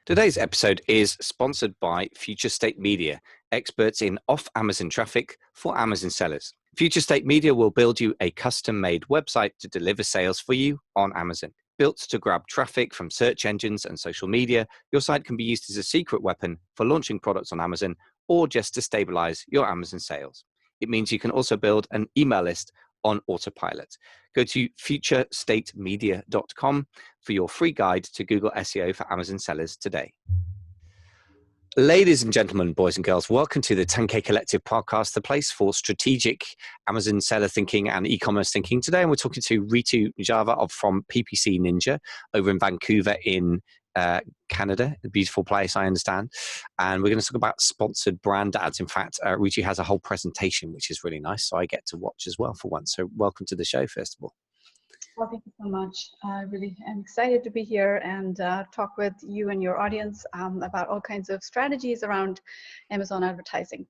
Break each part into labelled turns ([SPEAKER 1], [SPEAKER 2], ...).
[SPEAKER 1] Today's episode is sponsored by Future State Media, experts in off-Amazon traffic for Amazon sellers. Future State Media will build you a custom-made website to deliver sales for you on Amazon. Built to grab traffic from search engines and social media, your site can be used as a secret weapon for launching products on Amazon or just to stabilize your Amazon sales. It means you can also build an email list on autopilot. Go to futurestatemedia.com for your free guide to Google SEO for Amazon sellers today. Ladies and gentlemen, boys and girls, welcome to the 10K Collective podcast, the place for strategic Amazon seller thinking and e-commerce thinking. Today, we're talking to Ritu Java from PPC Ninja over in Vancouver in Canada, a beautiful place, I understand. And we're going to talk about sponsored brand ads. In fact, Ritu has a whole presentation, which is really nice. So I get to watch as well for once. So welcome to the show, first of all.
[SPEAKER 2] Well, thank you so much. I really am excited to be here and talk with you and your audience about all kinds of strategies around Amazon advertising.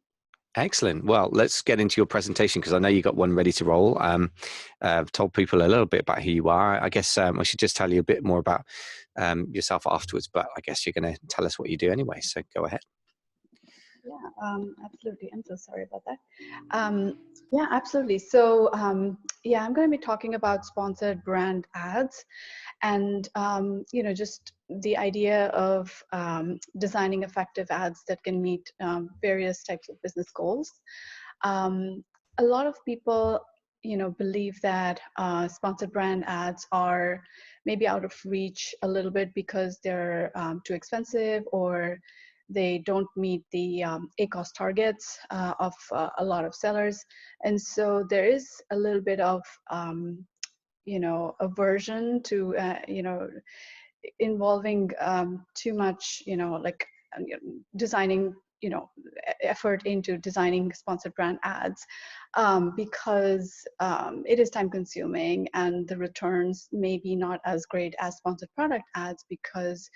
[SPEAKER 1] Excellent. Well, let's get into your presentation because I know you got one ready to roll. I've told people a little bit about who you are. I guess I should just tell you a bit more about yourself afterwards, but I guess you're going to tell us what you do anyway. So go ahead.
[SPEAKER 2] Yeah, absolutely. I'm so sorry about that. Yeah, absolutely. So yeah, I'm going to be talking about sponsored brand ads and, just the idea of designing effective ads that can meet various types of business goals. A lot of people, believe that sponsored brand ads are maybe out of reach a little bit because they're too expensive or they don't meet the ACoS targets of a lot of sellers. And so there is a little bit of, aversion to, involving too much, designing, effort into designing sponsored brand ads because it is time consuming and the returns may be not as great as sponsored product ads because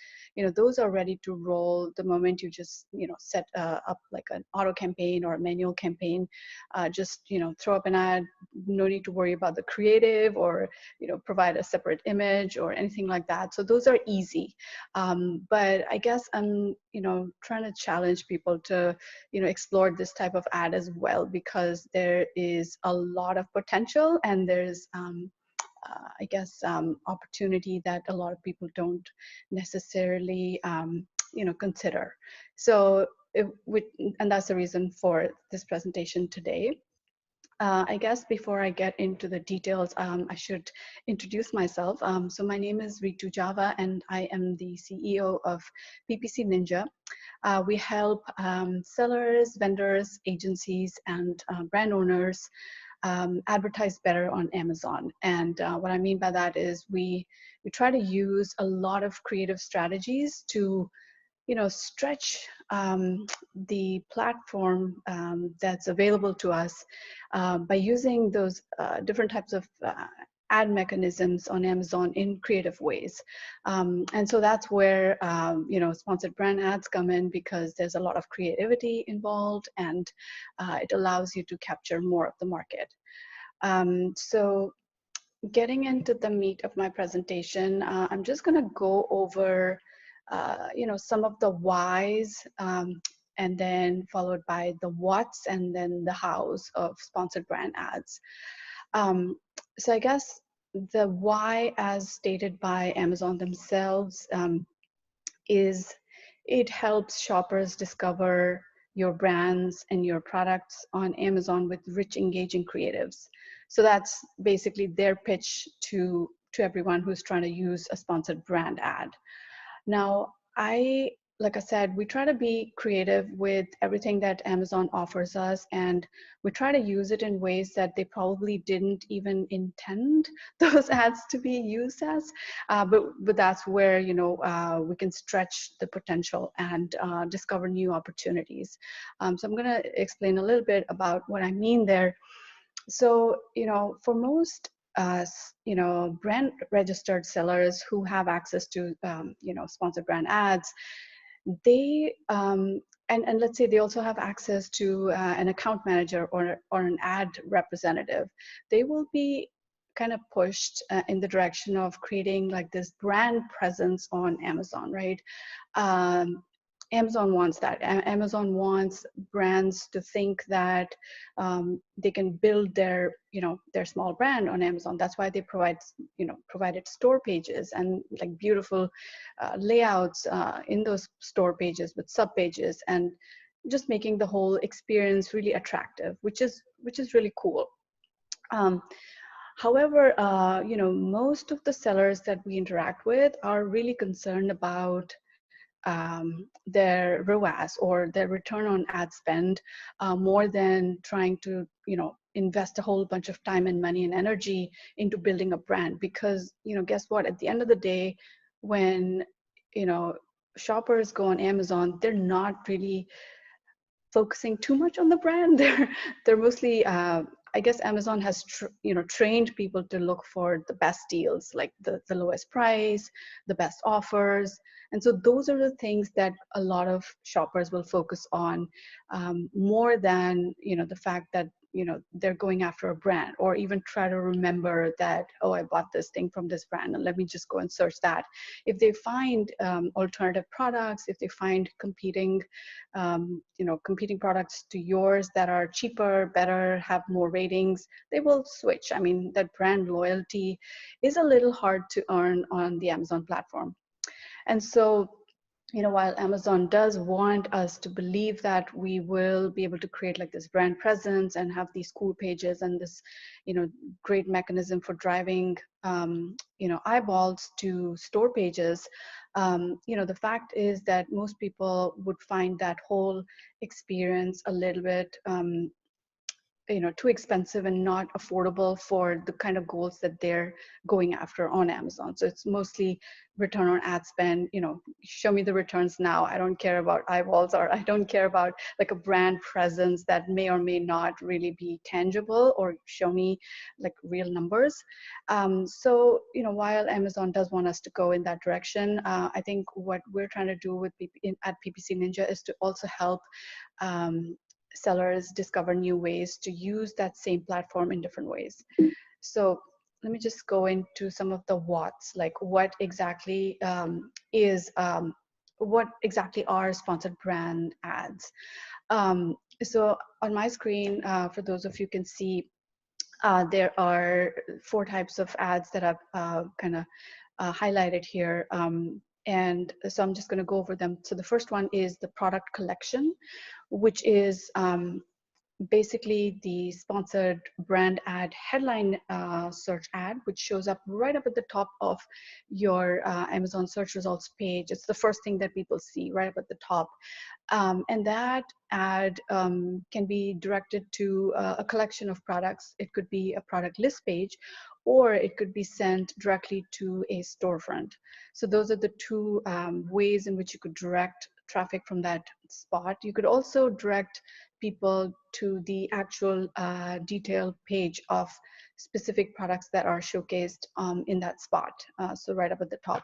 [SPEAKER 2] those are ready to roll the moment you just set up like an auto campaign or a manual campaign. Just throw up an ad, no need to worry about the creative or provide a separate image or anything like that. So those are easy, but I guess I'm trying to challenge people to explore this type of ad as well because there is a lot of potential and there's I guess opportunity that a lot of people don't necessarily consider. So and that's the reason for this presentation today. I guess before I get into the details, I should introduce myself. So my name is Ritu Java, and I am the CEO of PPC Ninja. We help sellers, vendors, agencies, and brand owners advertise better on Amazon. And what I mean by that is we try to use a lot of creative strategies to stretch the platform that's available to us by using those different types of ad mechanisms on Amazon in creative ways. And so that's where, sponsored brand ads come in because there's a lot of creativity involved and it allows you to capture more of the market. So getting into the meat of my presentation, I'm just going to go over some of the whys and then followed by the whats and then the hows of sponsored brand ads. So I guess the why, as stated by Amazon themselves, is it helps shoppers discover your brands and your products on Amazon with rich, engaging creatives. So that's basically their pitch to everyone who's trying to use a sponsored brand ad. Now, like I said, we try to be creative with everything that Amazon offers us, and we try to use it in ways that they probably didn't even intend those ads to be used as. But that's where we can stretch the potential and discover new opportunities. So I'm going to explain a little bit about what I mean there. So for most brand registered sellers who have access to sponsored brand ads, they and let's say they also have access to an account manager or an ad representative, they will be kind of pushed in the direction of creating like this brand presence on Amazon, right? Um, Amazon wants that. Amazon wants brands to think that they can build their, their small brand on Amazon. That's why they provided store pages and like beautiful layouts in those store pages with sub pages, and just making the whole experience really attractive, which is really cool. Um, However, most of the sellers that we interact with are really concerned about their ROAS, or their return on ad spend, more than trying to, invest a whole bunch of time and money and energy into building a brand. Because, guess what? At the end of the day, when, you know, shoppers go on Amazon, they're not really focusing too much on the brand. They're mostly I guess Amazon has trained people to look for the best deals, like the lowest price, the best offers. And so those are the things that a lot of shoppers will focus on, more than the fact that they're going after a brand, or even try to remember that, oh, I bought this thing from this brand and let me just go and search that. If they find alternative products, if they find competing products to yours that are cheaper, better, have more ratings, they will switch. I mean, that brand loyalty is a little hard to earn on the Amazon platform. And so, while Amazon does want us to believe that we will be able to create like this brand presence and have these cool pages and this, great mechanism for driving, eyeballs to store pages, the fact is that most people would find that whole experience a little bit, too expensive and not affordable for the kind of goals that they're going after on Amazon. So it's mostly return on ad spend. Show me the returns now. I don't care about eyeballs, or I don't care about like a brand presence that may or may not really be tangible or show me like real numbers. So while Amazon does want us to go in that direction, I think what we're trying to do at PPC Ninja is to also help sellers discover new ways to use that same platform in different ways. So let me just go into some of the what's, like what exactly what exactly are sponsored brand ads. So on my screen, for those of you can see, there are 4 types of ads that I've kind of highlighted here. And so I'm just going to go over them. So the first one is the product collection, which is basically the sponsored brand ad headline search ad, which shows up right up at the top of your Amazon search results page. It's the first thing that people see right up at the top. And that ad can be directed to a collection of products. It could be a product list page, or it could be sent directly to a storefront. So those are the 2 ways in which you could direct traffic from that spot. You could also direct people to the actual detailed page of specific products that are showcased in that spot. So right up at the top.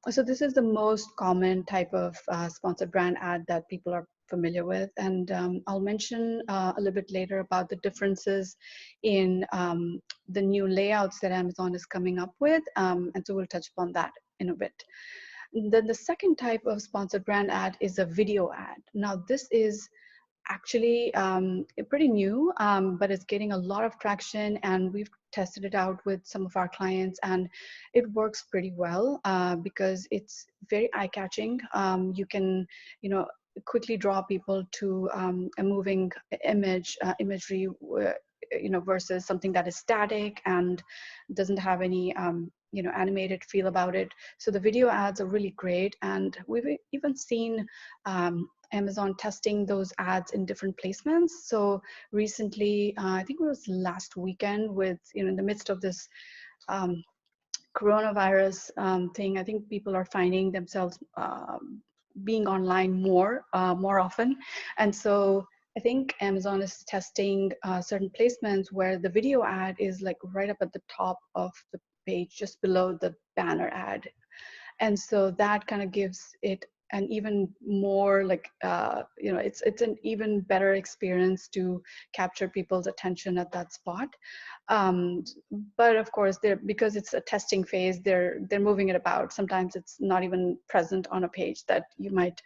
[SPEAKER 2] So this is the most common type of sponsored brand ad that people are familiar with. And I'll mention a little bit later about the differences in the new layouts that Amazon is coming up with. And so we'll touch upon that in a bit. Then the second type of sponsored brand ad is a video ad. Now this is actually pretty new, but it's getting a lot of traction, and we've tested it out with some of our clients, and it works pretty well because it's very eye-catching. You can, quickly draw people to a moving imagery, versus something that is static and doesn't have any animated feel about it. So the video ads are really great, and we've even seen Amazon testing those ads in different placements. So recently, I think it was last weekend, with in the midst of this coronavirus thing, I think people are finding themselves being online more often, and so I think Amazon is testing certain placements where the video ad is like right up at the top of the page, just below the banner ad. And so that kind of gives it an even more like it's an even better experience to capture people's attention at that spot. um, but of course because it's a testing phase, they're moving it about. Sometimes it's not even present on a page that you might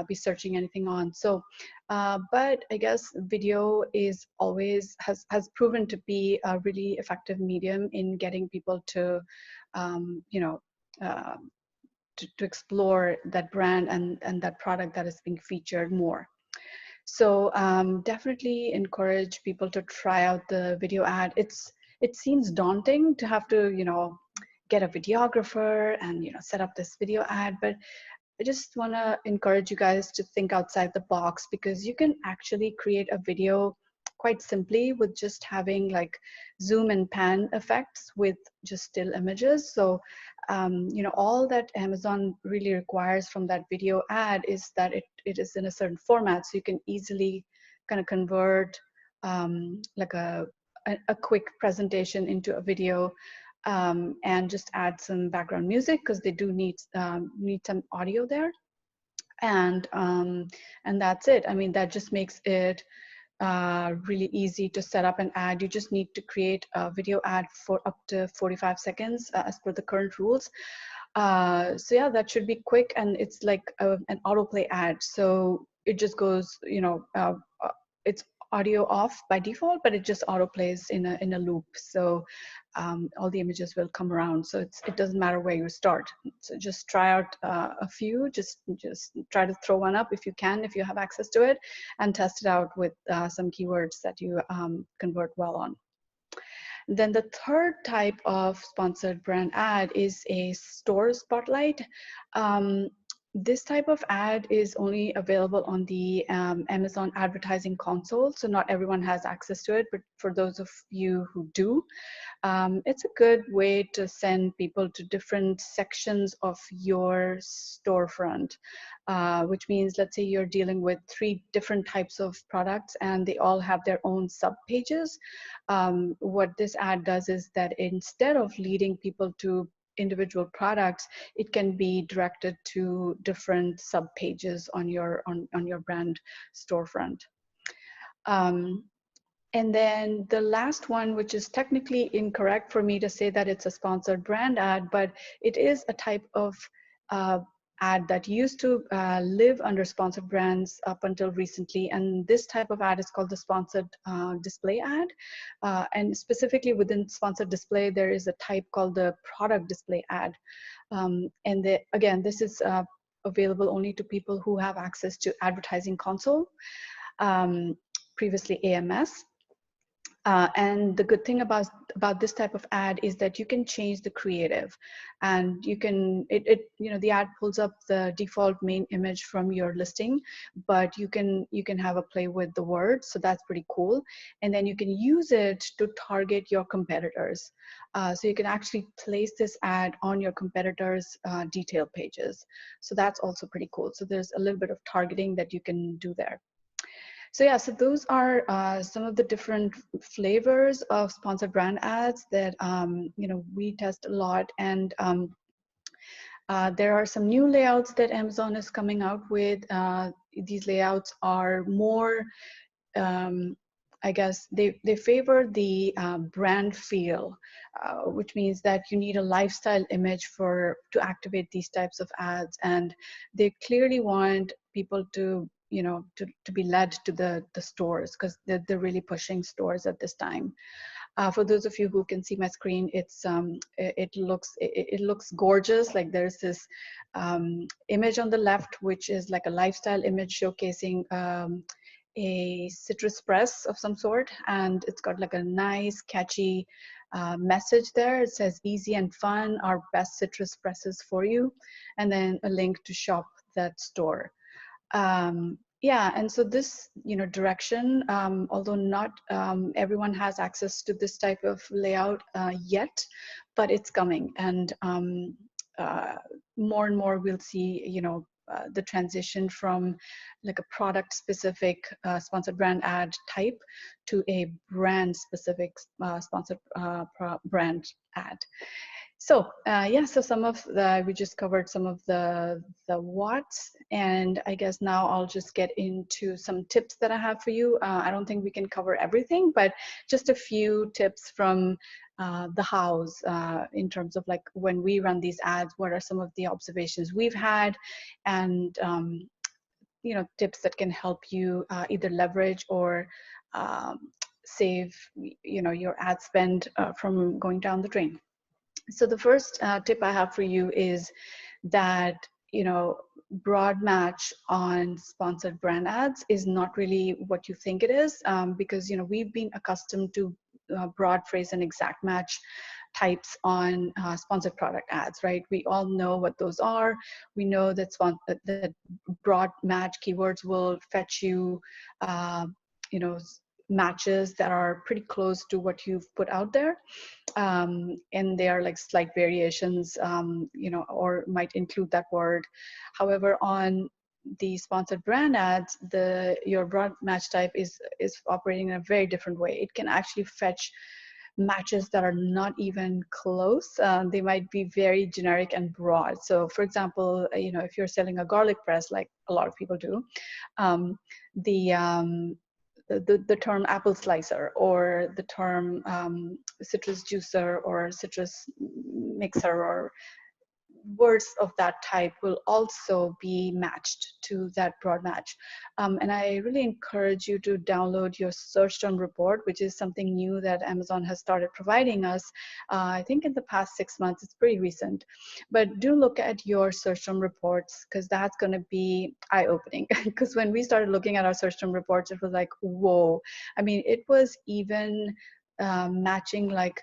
[SPEAKER 2] be searching anything on. So but I guess video is always has proven to be a really effective medium in getting people to uh, to explore that brand and that product that is being featured more. So definitely encourage people to try out the video ad. It seems daunting to have to get a videographer and set up this video ad, but I just want to encourage you guys to think outside the box, because you can actually create a video quite simply with just having like zoom and pan effects with just still images. So all that Amazon really requires from that video ad is that it is in a certain format, so you can easily kind of convert like a quick presentation into a video, and just add some background music, because they do need some audio there, and that's it. I mean, that just makes it really easy to set up an ad. You just need to create a video ad for up to 45 seconds as per the current rules. So yeah, that should be quick, and it's like an autoplay ad. So it just goes, it's audio off by default, but it just auto plays in a loop. So all the images will come around. So it doesn't matter where you start. So just try out a few. Just try to throw one up if you can, if you have access to it, and test it out with some keywords that you convert well on. Then the third type of sponsored brand ad is a store spotlight. This type of ad is only available on the Amazon advertising console, so not everyone has access to it, but for those of you who do, it's a good way to send people to different sections of your storefront, which means, let's say you're dealing with 3 different types of products and they all have their own sub pages. What this ad does is that instead of leading people to individual products, it can be directed to different sub pages on your brand storefront. And then the last one, which is technically incorrect for me to say that it's a sponsored brand ad, but it is a type of ad that used to live under sponsored brands up until recently. And this type of ad is called the sponsored display ad. And specifically within sponsored display, there is a type called the product display ad. Again, this is available only to people who have access to advertising console, previously AMS. And the good thing about this type of ad is that you can change the creative, and you can the ad pulls up the default main image from your listing, but you can have a play with the words, so that's pretty cool. And then you can use it to target your competitors, so you can actually place this ad on your competitors' detail pages. So that's also pretty cool. So there's a little bit of targeting that you can do there. So yeah, so those are some of the different flavors of sponsored brand ads that we test a lot. And there are some new layouts that Amazon is coming out with. These layouts are more, I guess, they favor the brand feel, which means that you need a lifestyle image to activate these types of ads. And they clearly want people to to be led to the stores, because they're really pushing stores at this time. For those of you who can see my screen, it looks gorgeous. Like there's this image on the left, which is like a lifestyle image showcasing a citrus press of some sort, and it's got like a nice catchy message there. It says easy and fun, our best citrus presses for you, and then a link to shop that store. Yeah, and so this, direction, although not everyone has access to this type of layout yet, but it's coming, and more and more we'll see, the transition from like a product-specific sponsored brand ad type to a brand-specific sponsored brand ad. Yeah, so some of the, we just covered some of the what's, and I guess now I'll just get into some tips that I have for you. I don't think we can cover everything, but just a few tips from the hows, in terms of like when we run these ads, what are some of the observations we've had, and you know, tips that can help you either leverage or um, save, you know, your ad spend from going down the drain. So the first tip I have for you is that, you know, broad match on sponsored brand ads is not really what you think it is, because, you know, we've been accustomed to broad phrase and exact match types on sponsored product ads, right? We all know what those are. We know that that broad match keywords will fetch you, you know, matches that are pretty close to what you've put out there, and they are like slight variations, you know, or might include that word. However, on the sponsored brand ads, your broad match type is operating in a very different way. It can actually fetch matches that are not even close. They might be very generic and broad. So for example, you know, if you're selling a garlic press, like a lot of people do, um, the the term apple slicer, or the term citrus juicer, or citrus mixer, or words of that type will also be matched to that broad match. And I really encourage you to download your search term report, which is something new that Amazon has started providing us. I think in the past 6 months, it's pretty recent. But do look at your search term reports, because that's going to be eye-opening. Because when we started looking at our search term reports, it was like, whoa. I mean, it was even matching like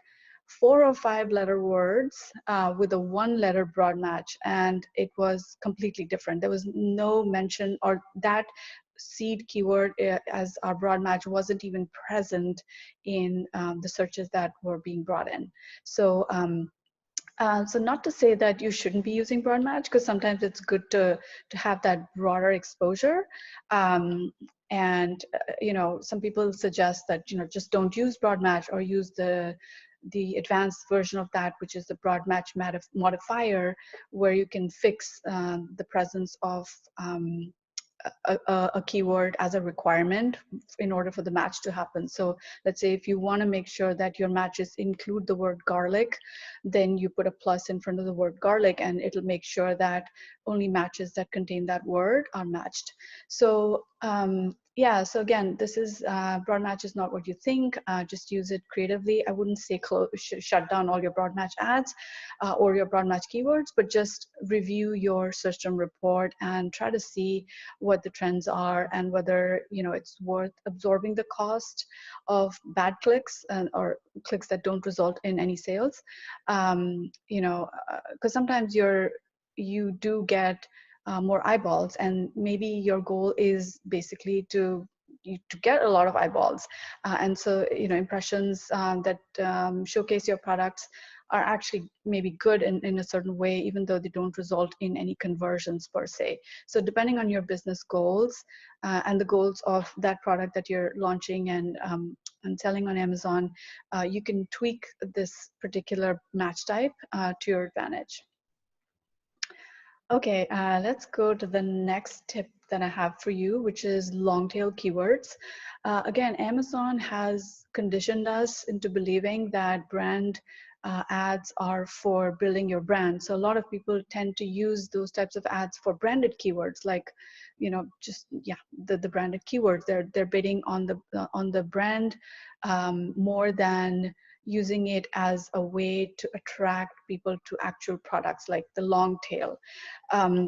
[SPEAKER 2] 4 or 5 letter words with a 1-letter broad match, and it was completely different. There was no mention, or that seed keyword as our broad match wasn't even present in the searches that were being brought in. So so not to say that you shouldn't be using broad match, because sometimes it's good to have that broader exposure. And you know, some people suggest that, you know, just don't use broad match, or use the advanced version of that, which is the broad match modifier, where you can fix the presence of a keyword as a requirement in order for the match to happen. So let's say if you want to make sure that your matches include the word garlic, then you put a plus in front of the word garlic, and it'll make sure that only matches that contain that word are matched. So yeah, so again, this is broad match is not what you think. Just use it creatively. I wouldn't say shut down all your broad match ads or your broad match keywords, but just review your search term report and try to see what the trends are, and whether, you know, it's worth absorbing the cost of bad clicks, or clicks that don't result in any sales. You know, because sometimes you do get more eyeballs, and maybe your goal is basically to get a lot of eyeballs, and so, you know, impressions that showcase your products are actually maybe good in a certain way, even though they don't result in any conversions per se. So depending on your business goals and the goals of that product that you're launching and selling on Amazon, you can tweak this particular match type to your advantage. Okay, let's go to the next tip that I have for you, which is long tail keywords. Again, Amazon has conditioned us into believing that brand ads are for building your brand. So a lot of people tend to use those types of ads for branded keywords, like, you know, just, yeah, the branded keywords. They're bidding on the brand more than using it as a way to attract people to actual products, like the long tail.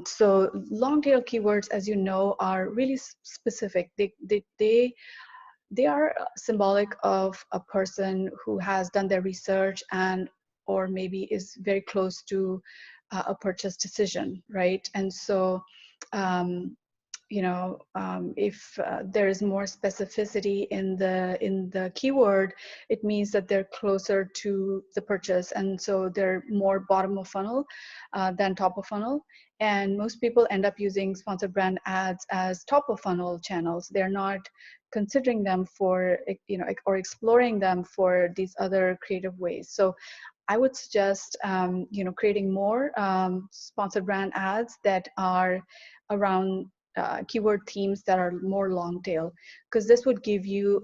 [SPEAKER 2] So long tail keywords, as you know, are really specific. They are symbolic of a person who has done their research, and or maybe is very close to a purchase decision, right? And so you know, if there is more specificity in the keyword, it means that they're closer to the purchase, and so they're more bottom of funnel than top of funnel. And most people end up using sponsored brand ads as top of funnel channels. They're not considering them for, you know, or exploring them for these other creative ways. So I would suggest creating more sponsored brand ads that are around keyword themes that are more long tail, because this would give you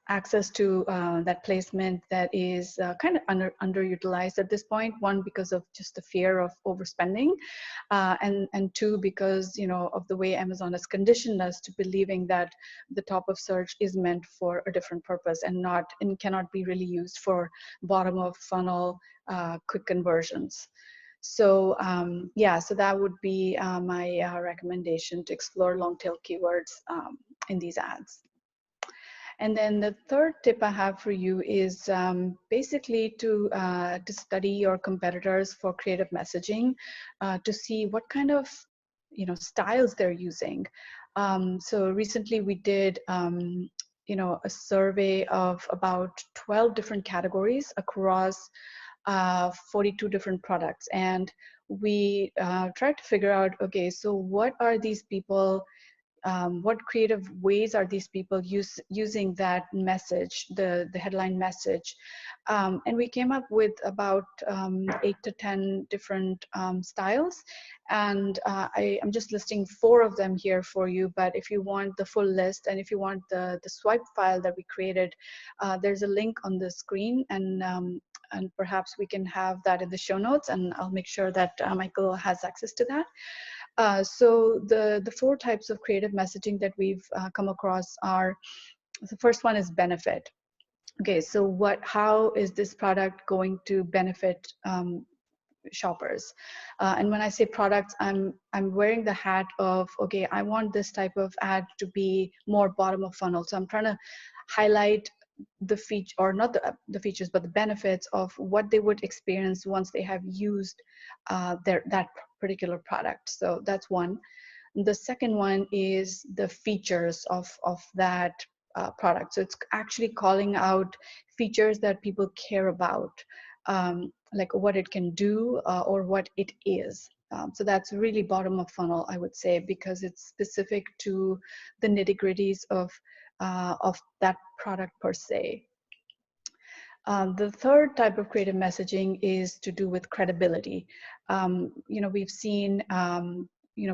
[SPEAKER 2] access to that placement that is kind of underutilized at this point. One, because of just the fear of overspending, and two, because of the way Amazon has conditioned us to believing that the top of search is meant for a different purpose and cannot be really used for bottom of funnel quick conversions. So so that would be my recommendation, to explore long tail keywords in these ads. And then the third tip I have for you is basically to study your competitors for creative messaging, to see what kind of styles they're using. So recently we did a survey of about 12 different categories across 42 different products, and we tried to figure out, okay, so what are these people, what creative ways are these people using that message, the headline message, and we came up with about 8 to 10 different styles, and I'm just listing 4 of them here for you. But if you want the full list, and if you want the swipe file that we created, there's a link on the screen, and perhaps we can have that in the show notes, and I'll make sure that Michael has access to that. So the 4 types of creative messaging that we've come across are, the first one is benefit. Okay, so how is this product going to benefit shoppers? And when I say products, I'm wearing the hat of, okay, I want this type of ad to be more bottom of funnel. So I'm trying to highlight the feature, or not the features, but the benefits of what they would experience once they have used that particular product. So that's one. The second one is the features of that product. So it's actually calling out features that people care about, like what it can do or what it is. So that's really bottom of funnel, I would say, because it's specific to the nitty-gritties of that product per se. The third type of creative messaging is to do with credibility. We've seen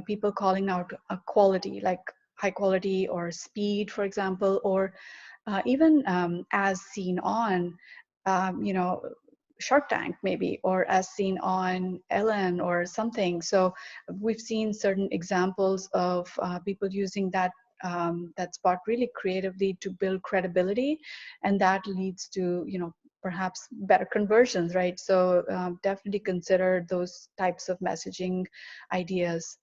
[SPEAKER 2] people calling out a quality, like high quality or speed, for example, or even as seen on Shark Tank, maybe, or as seen on Ellen or something. So we've seen certain examples of people using that spot really creatively to build credibility, and that leads to perhaps better conversions, right? So definitely consider those types of messaging ideas.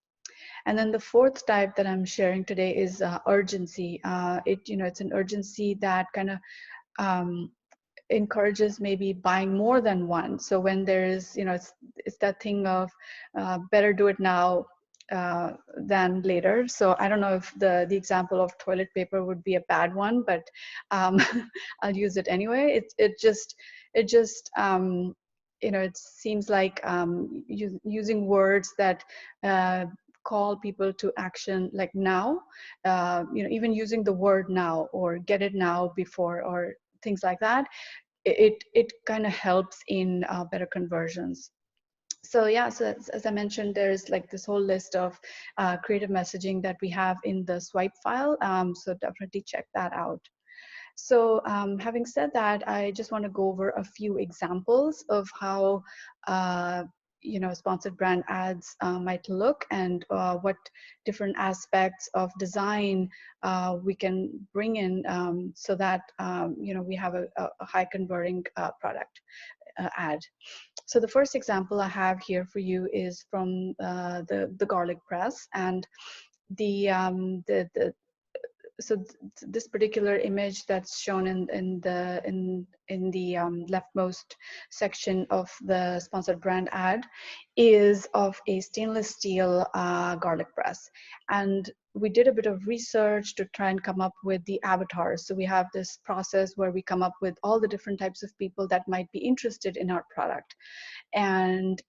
[SPEAKER 2] And then the fourth type that I'm sharing today is urgency. It's an urgency that kind of encourages maybe buying more than one. So when there's, it's that thing of better do it now than later. So I don't know if the example of toilet paper would be a bad one, but I'll use it anyway. It just it seems like using words that call people to action, like now, even using the word now or get it now before, or things like that, it kind of helps in better conversions. So yeah, so as I mentioned, there's like this whole list of creative messaging that we have in the swipe file. So definitely check that out. So having said that, I just want to go over a few examples of how sponsored brand ads might look, and what different aspects of design we can bring in, so that we have a high converting product ad. So the first example I have here for you is from the garlic press, and so this particular image that's shown in the leftmost section of the sponsored brand ad is of a stainless steel garlic press. And we did a bit of research to try and come up with the avatars. So we have this process where we come up with all the different types of people that might be interested in our product. And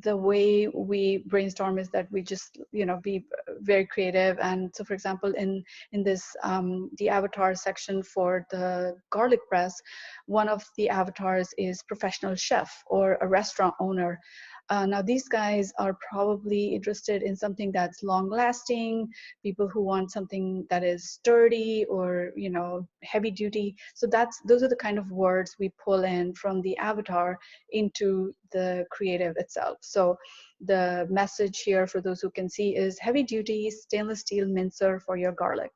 [SPEAKER 2] the way we brainstorm is that we just, be very creative. And so, for example, in this the avatar section for the garlic press, one of the avatars is professional chef or a restaurant owner. Now, these guys are probably interested in something that's long lasting, people who want something that is sturdy or, heavy duty. So those are the kind of words we pull in from the avatar into the creative itself. So the message here, for those who can see, is heavy duty stainless steel mincer for your garlic.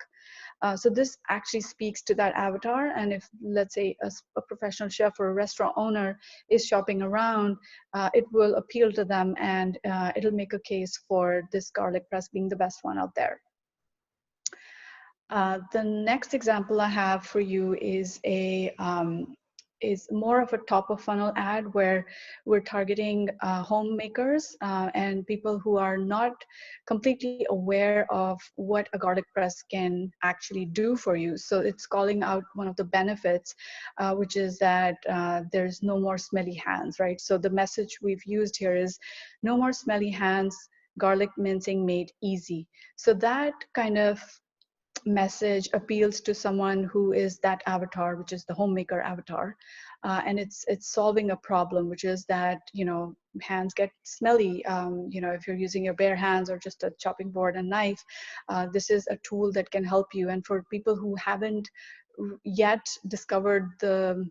[SPEAKER 2] So this actually speaks to that avatar. And if, let's say, a professional chef or a restaurant owner is shopping around, it will appeal to them, and it'll make a case for this garlic press being the best one out there. The next example I have for you is is more of a top of funnel ad, where we're targeting homemakers and people who are not completely aware of what a garlic press can actually do for you. So it's calling out one of the benefits, which is that there's no more smelly hands, right? So the message we've used here is no more smelly hands, garlic mincing made easy. So that kind of message appeals to someone who is that avatar, which is the homemaker avatar, and it's solving a problem, which is that hands get smelly. If you're using your bare hands or just a chopping board and knife, this is a tool that can help you. And for people who haven't yet discovered the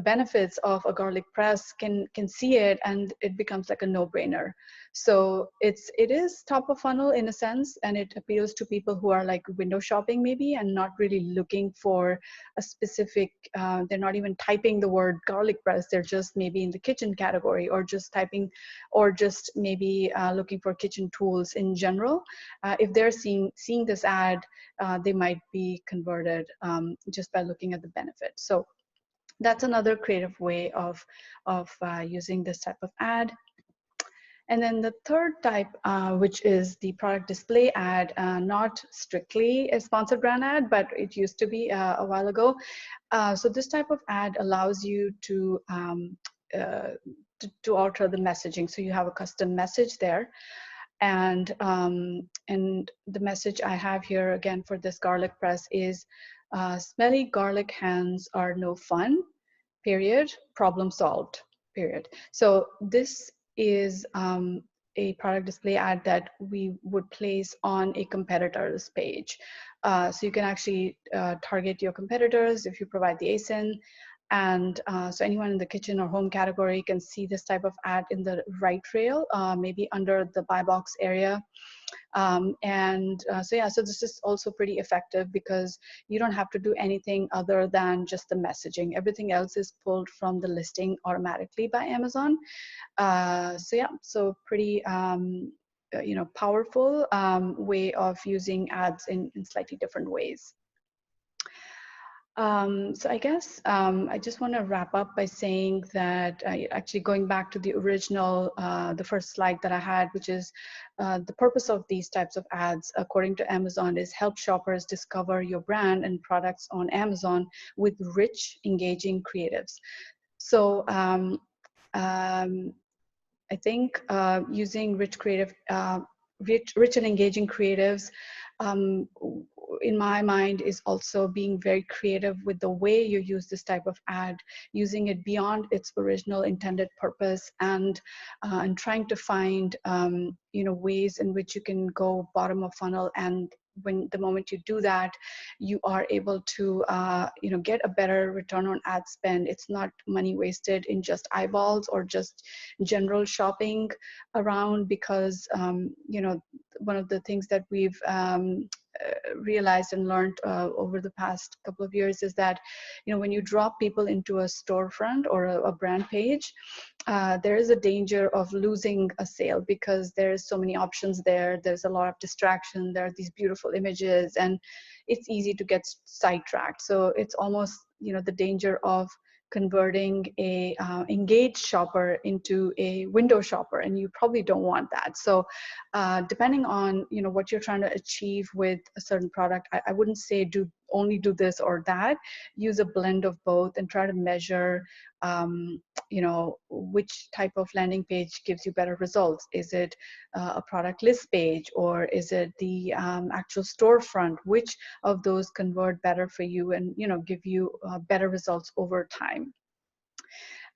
[SPEAKER 2] benefits of a garlic press, can see it, and it becomes like a no-brainer. So it is top of funnel in a sense, and it appeals to people who are like window shopping maybe, and not really looking for a specific, they're not even typing the word garlic press, they're just maybe in the kitchen category, or just typing, or just maybe looking for kitchen tools in general. If they're seeing this ad, they might be converted just by looking at the benefits. So that's another creative way of using this type of ad. And then the third type, which is the product display ad, not strictly a sponsored brand ad, but it used to be a while ago. So this type of ad allows you to alter the messaging. So you have a custom message there. And the message I have here again for this garlic press is, smelly garlic hands are no fun, period, problem solved, period. So this is a product display ad that we would place on a competitor's page. So you can actually target your competitors if you provide the ASIN. And so anyone in the kitchen or home category can see this type of ad in the right rail, maybe under the buy box area. So this is also pretty effective, because you don't have to do anything other than just the messaging. Everything else is pulled from the listing automatically by Amazon. So pretty powerful way of using ads in slightly different ways. So I guess I just want to wrap up by saying that actually going back to the original, the first slide that I had, which is the purpose of these types of ads, according to Amazon, is help shoppers discover your brand and products on Amazon with rich, engaging creatives. So I think using rich and engaging creatives, in my mind, is also being very creative with the way you use this type of ad, using it beyond its original intended purpose, and trying to find ways in which you can go bottom of funnel. And when the moment you do that, you are able to get a better return on ad spend. It's not money wasted in just eyeballs or just general shopping around, because one of the things that we've realized and learned over the past couple of years is that when you drop people into a storefront or a brand page, there is a danger of losing a sale, because there's so many options there. There's a lot of distraction. There are these beautiful images, and it's easy to get sidetracked. So it's almost the danger of converting a engaged shopper into a window shopper, and you probably don't want that. So depending on what you're trying to achieve with a certain product, I wouldn't say do only do this or that. Use a blend of both and try to measure which type of landing page gives you better results. Is it a product list page, or is it the actual storefront? Which of those convert better for you and give you better results over time?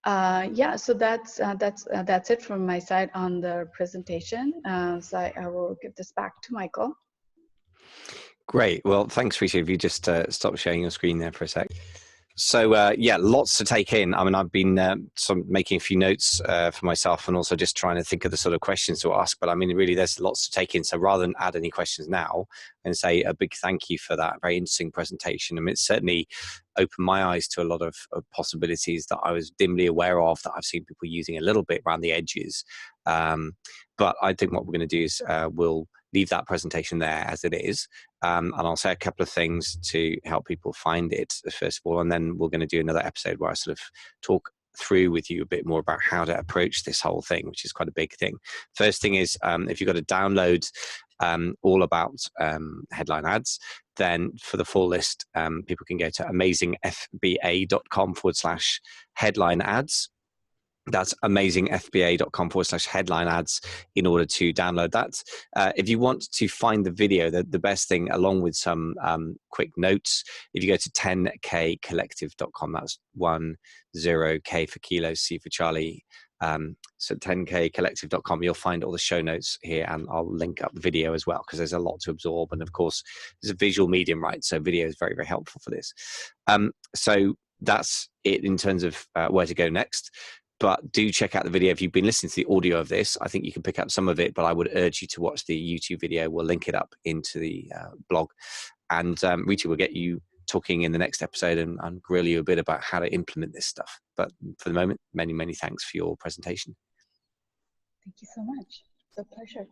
[SPEAKER 2] Yeah, so that's it from my side on the presentation. So I will give this back to Michael.
[SPEAKER 1] Great. Well, thanks, Ritu. If you just stop sharing your screen there for a sec. So yeah, lots to take in. I mean, I've been making a few notes for myself, and also just trying to think of the sort of questions to ask. But I mean, really, there's lots to take in. So rather than add any questions now, and say a big thank you for that very interesting presentation. I mean, it's certainly opened my eyes to a lot of possibilities that I was dimly aware of, that I've seen people using a little bit around the edges. But I think what we're going to do is we'll leave that presentation there as it is. And I'll say a couple of things to help people find it, first of all, and then we're going to do another episode where I sort of talk through with you a bit more about how to approach this whole thing, which is quite a big thing. First thing is, if you've got to download all about headline ads, then for the full list, people can go to amazingfba.com/headline ads. That's amazingfba.com/headline ads in order to download that. If you want to find the video, the best thing, along with some quick notes, if you go to 10kcollective.com, that's 10K for kilo, C for Charlie. So 10kcollective.com, you'll find all the show notes here, and I'll link up the video as well, because there's a lot to absorb. And of course, it's a visual medium, right? So video is very, very helpful for this. So that's it in terms of where to go next. But do check out the video. If you've been listening to the audio of this, I think you can pick up some of it, but I would urge you to watch the YouTube video. We'll link it up into the blog. And Ritu will get you talking in the next episode and grill you a bit about how to implement this stuff. But for the moment, many, many thanks for your presentation.
[SPEAKER 2] Thank you so much. It's a pleasure.